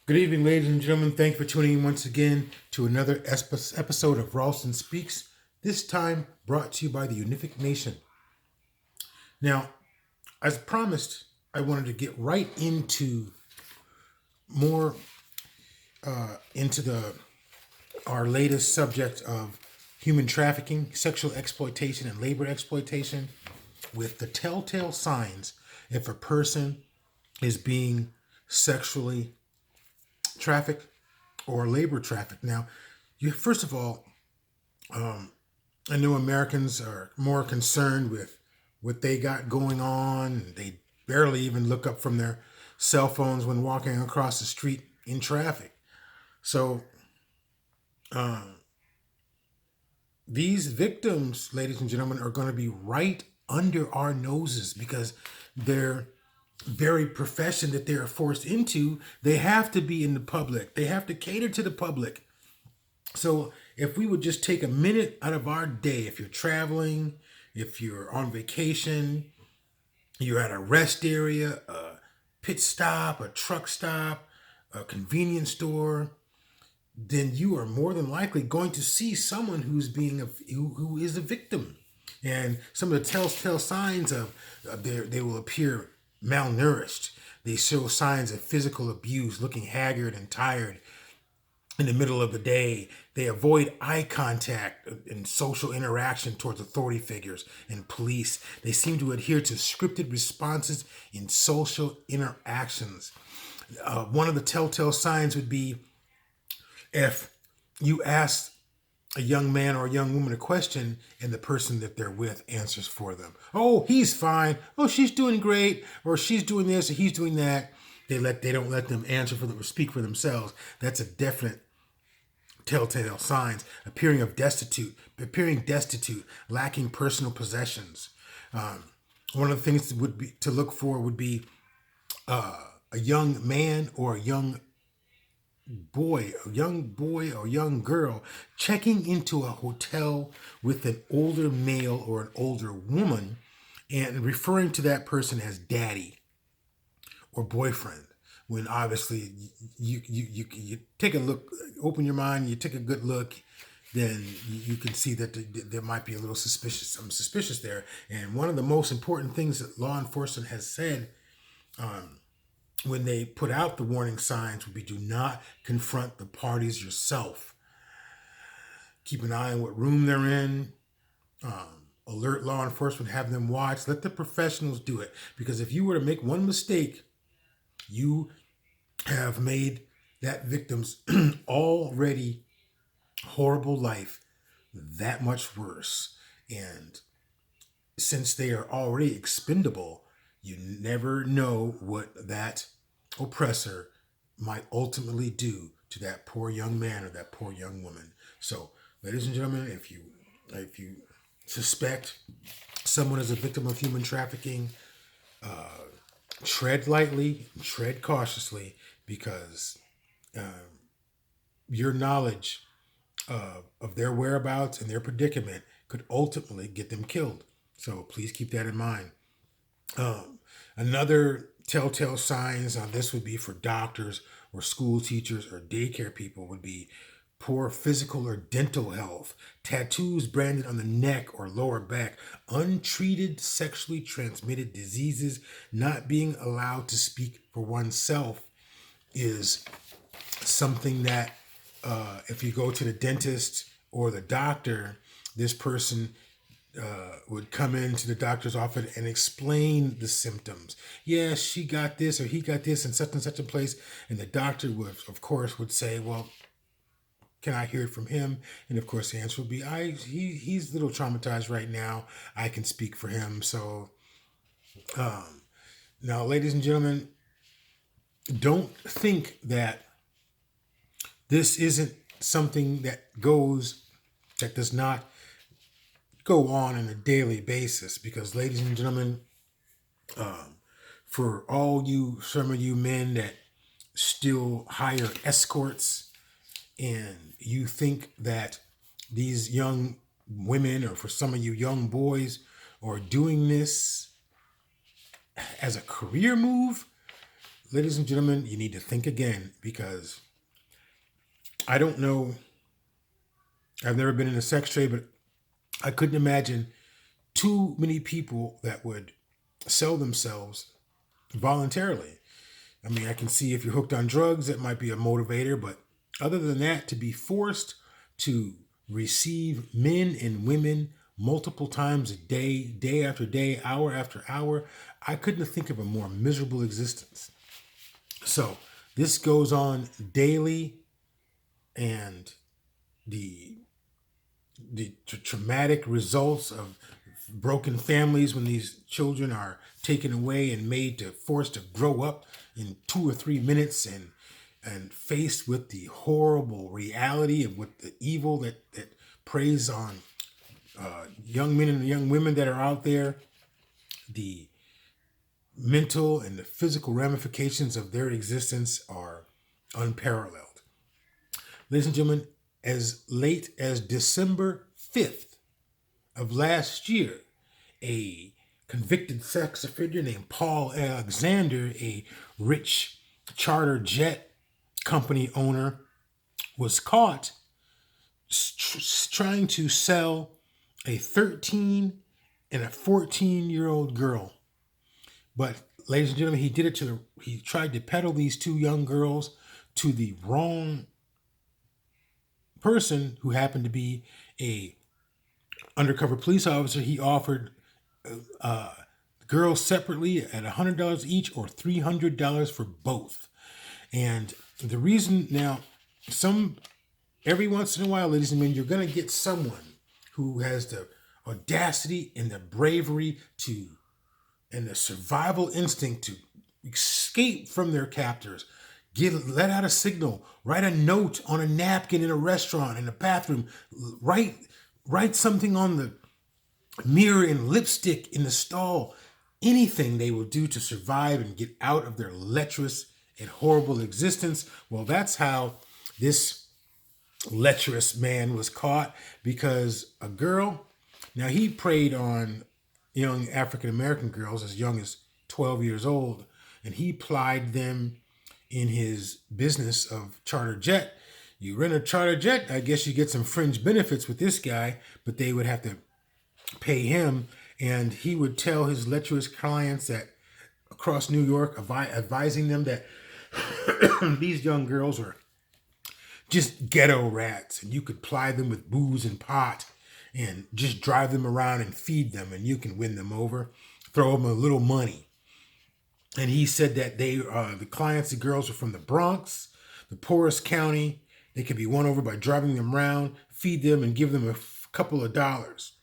Good evening, ladies and gentlemen. Thank you for tuning in once again to another episode of Ralston Speaks, this time brought to you by the Unific Nation. Now, as promised, I wanted to get right into more into the our latest subject of human trafficking, sexual exploitation, and labor exploitation with the telltale signs if a person is being sexually trafficked or labor trafficked. Now, you first of all, I know Americans are more concerned with what they got going on. They barely even look up from their cell phones when walking across the street in traffic. So these victims, ladies and gentlemen, are going to be right under our noses because their very profession that they're forced into, they have to be in the public. They have to cater to the public. So if we would just take a minute out of our day, if you're traveling, if you're on vacation, you're at a rest area, a pit stop, a truck stop, a convenience store, then you are more than likely going to see someone who is a victim. And some of the telltale signs of they will appear malnourished. They show signs of physical abuse, looking haggard and tired in the middle of the day. They avoid eye contact and social interaction towards authority figures and police. They seem to adhere to scripted responses in social interactions. One of the telltale signs would be if you ask a young man or a young woman a question and the person that they're with answers for them. Oh, he's fine. Oh, she's doing great. Or she's doing this or he's doing that. They don't let them answer for them or speak for themselves. That's a definite telltale signs. Appearing destitute, lacking personal possessions. One of the things that would be to look for would be a young man or a young boy or young girl checking into a hotel with an older male or an older woman and referring to that person as daddy or boyfriend, when obviously you take a look, open your mind, you take a good look, then you can see that there might be a little something suspicious there. And one of the most important things that law enforcement has said when they put out the warning signs would be: do not confront the parties yourself. Keep an eye on what room they're in. Alert law enforcement, have them watch. Let the professionals do it. Because if you were to make one mistake, you have made that victim's already horrible life that much worse. And since they are already expendable, you never know what that oppressor might ultimately do to that poor young man or that poor young woman. So, ladies and gentlemen, if you suspect someone is a victim of human trafficking, tread lightly, tread cautiously, because your knowledge of their whereabouts and their predicament could ultimately get them killed. So please keep that in mind. Another telltale signs on this would be for doctors or school teachers or daycare people would be poor physical or dental health, tattoos branded on the neck or lower back, untreated sexually transmitted diseases, not being allowed to speak for oneself is something that if you go to the dentist or the doctor, this person would come into the doctor's office and explain the symptoms. Yes, she got this or he got this in such and such a place. And the doctor would, of course, would say, well, can I hear it from him? And of course, the answer would be, he's a little traumatized right now. I can speak for him. So now, ladies and gentlemen, don't think that this isn't something that does not go on a daily basis. Because, ladies and gentlemen, for some of you men that still hire escorts, and you think that these young women, or for some of you young boys, are doing this as a career move, ladies and gentlemen, you need to think again because I don't know. I've never been in a sex trade, but I couldn't imagine too many people that would sell themselves voluntarily. I mean, I can see if you're hooked on drugs, that might be a motivator, but other than that, to be forced to receive men and women multiple times a day, day after day, hour after hour, I couldn't think of a more miserable existence. So this goes on daily, and the traumatic results of broken families when these children are taken away and made to forced to grow up in 2 or 3 minutes and faced with the horrible reality of what the evil that preys on young men and young women that are out there, the mental and the physical ramifications of their existence are unparalleled. Ladies and gentlemen, as late as December 5th of last year, a convicted sex offender named Paul Alexander, a rich charter jet company owner, was caught trying to sell a 13 and a 14-year-old girl. But, ladies and gentlemen, he tried to peddle these two young girls to the wrong person who happened to be a undercover police officer. He offered girls separately at $100 each or $300 for both. And the reason now, every once in a while, ladies and gentlemen, you're going to get someone who has the audacity and the bravery and the survival instinct to escape from their captors. Let out a signal, write a note on a napkin in a restaurant, in a bathroom, write something on the mirror and lipstick in the stall. Anything they will do to survive and get out of their lecherous and horrible existence. Well, that's how this lecherous man was caught, because a girl, now he preyed on young African American girls as young as 12 years old, and he plied them in his business of charter jet. You rent a charter jet, I guess you get some fringe benefits with this guy, but they would have to pay him, and he would tell his lecherous clients that across New York, advising them that these young girls were just ghetto rats, and you could ply them with booze and pot and just drive them around and feed them, and you can win them over, throw them a little money. And he said that the clients, the girls, were from the Bronx, the poorest county. They could be won over by driving them around, feed them, and give them a couple of dollars.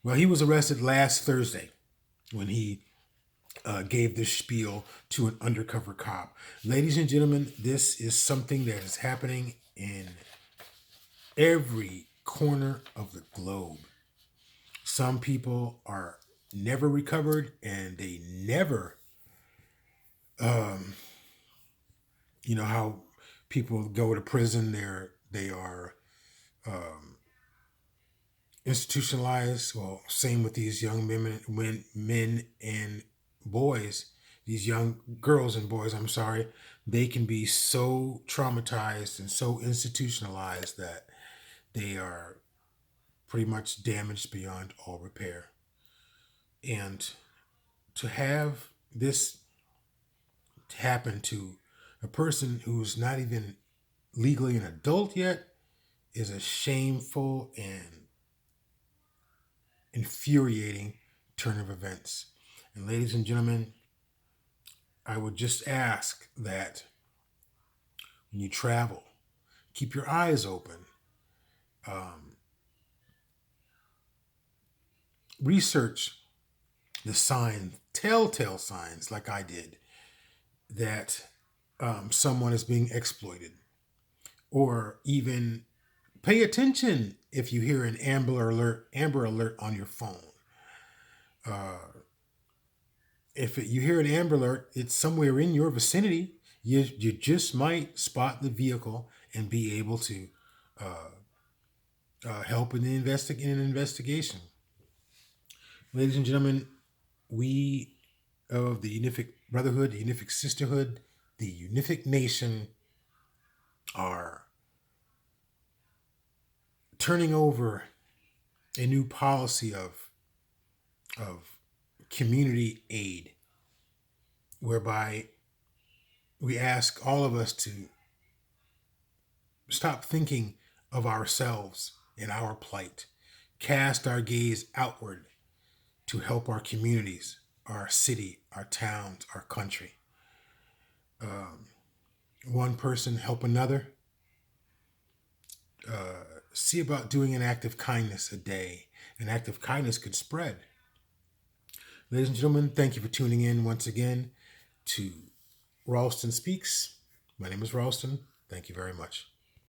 Well, he was arrested last Thursday when he gave this spiel to an undercover cop. Ladies and gentlemen, this is something that is happening in every corner of the globe. Some people are never recovered, and they never, you know how people go to prison, they are institutionalized. Well, same with these young men and boys, these young girls and boys, I'm sorry, they can be so traumatized and so institutionalized that they are pretty much damaged beyond all repair. And to have this happen to a person who's not even legally an adult yet is a shameful and infuriating turn of events. And ladies and gentlemen, I would just ask that when you travel, keep your eyes open. Research the telltale signs, like I did, that someone is being exploited. Or even pay attention if you hear an Amber Alert on your phone. If you hear an Amber Alert, it's somewhere in your vicinity. You just might spot the vehicle and be able to help in an investigation. Ladies and gentlemen, we of the Unific Brotherhood, the Unific Sisterhood, the Unific Nation are turning over a new policy of community aid, whereby we ask all of us to stop thinking of ourselves and our plight, cast our gaze outward to help our communities, our city, our towns, our country. One person help another. See about doing an act of kindness a day. An act of kindness could spread. Ladies and gentlemen, thank you for tuning in once again to Ralston Speaks. My name is Ralston. Thank you very much.